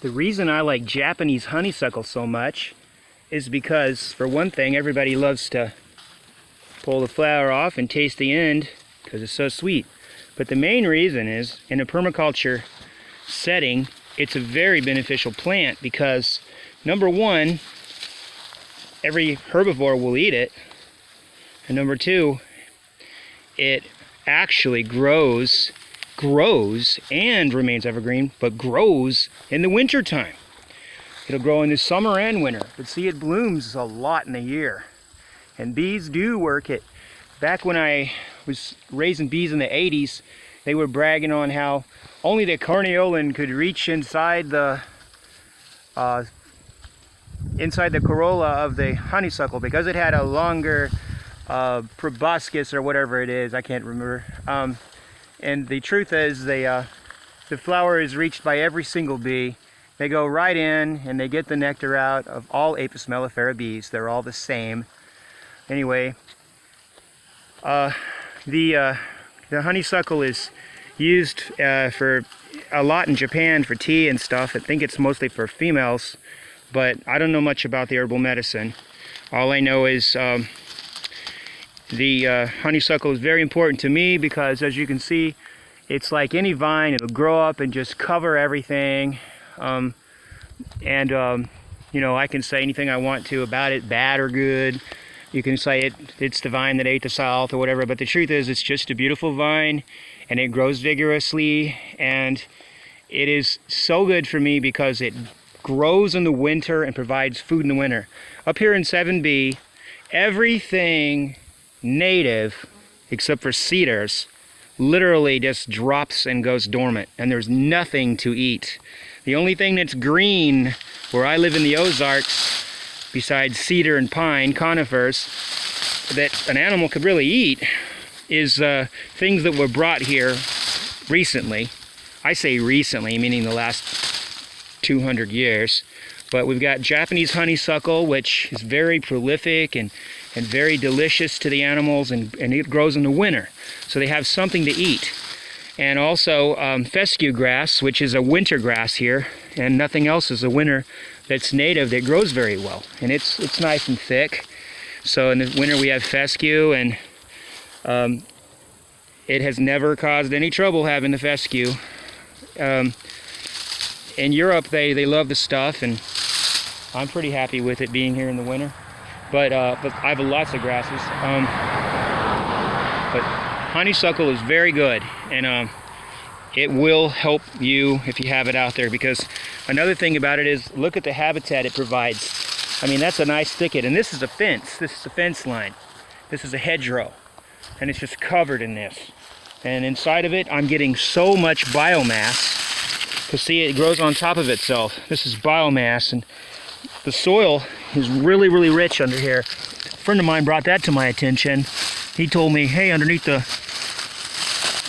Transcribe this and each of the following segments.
The reason I like Japanese honeysuckle so much is because, for one thing, everybody loves to pull the flower off and taste the end because it's so sweet. But the main reason is, in a permaculture setting, it's a very beneficial plant because, number one, every herbivore will eat it, and number two, it actually grows and remains evergreen, but grows in the winter time. It'll grow in the summer and winter, but see, it blooms a lot in the year. And bees do work it. Back when I was raising bees in the 80s, they were bragging on how only the carniolan could reach inside the corolla of the honeysuckle because it had a longer proboscis or whatever it is, I can't remember. And the truth is, the flower is reached by every single bee. They go right in and they get the nectar out of all Apis mellifera bees. They're all the same. Anyway, the honeysuckle is used for a lot in Japan for tea and stuff. I think it's mostly for females, but I don't know much about the herbal medicine. All I know is the honeysuckle is very important to me because, as you can see, it's like any vine. It'll grow up and just cover everything. You know, I can say anything I want to about it, bad or good. You can say it's the vine that ate the South or whatever, but the truth is it's just a beautiful vine and it grows vigorously, and it is so good for me because it grows in the winter and provides food in the winter. Up here in 7B, everything native except for cedars literally just drops and goes dormant, and there's nothing to eat. The only thing that's green where I live in the Ozarks, besides cedar and pine, conifers, that an animal could really eat is things that were brought here recently. I say recently, meaning the last 200 years. But we've got Japanese honeysuckle, which is very prolific and very delicious to the animals, and it grows in the winter. So they have something to eat. And also fescue grass, which is a winter grass here, and nothing else is a winter that's native that grows very well. And it's nice and thick. So in the winter we have fescue, and it has never caused any trouble having the fescue. In Europe they love the stuff, and I'm pretty happy with it being here in the winter. But I have lots of grasses. But honeysuckle is very good, and it will help you if you have it out there, because another thing about it is, look at the habitat it provides. I mean, that's a nice thicket, and this is a fence. This is a fence line. This is a hedgerow, and it's just covered in this. And inside of it, I'm getting so much biomass. Because see, it grows on top of itself. This is biomass, and the soil is really, really rich under here. A friend of mine brought that to my attention. He told me, hey, underneath the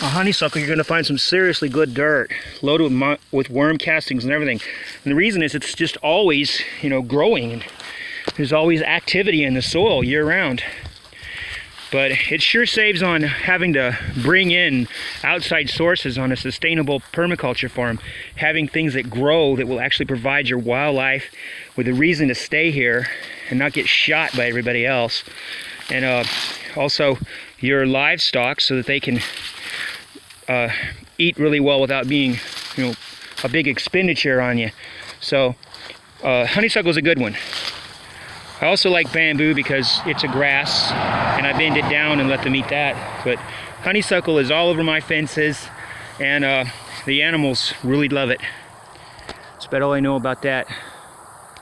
honeysuckle, you're going to find some seriously good dirt, loaded with worm castings and everything. And the reason is it's just always, you know, growing. And there's always activity in the soil year-round. But it sure saves on having to bring in outside sources on a sustainable permaculture farm, having things that grow that will actually provide your wildlife with a reason to stay here and not get shot by everybody else. And also your livestock, so that they can eat really well without being, you know, a big expenditure on you. So honeysuckle is a good one. I also like bamboo because it's a grass, and I bend it down and let them eat that. But honeysuckle is all over my fences, and the animals really love it. That's about all I know about that.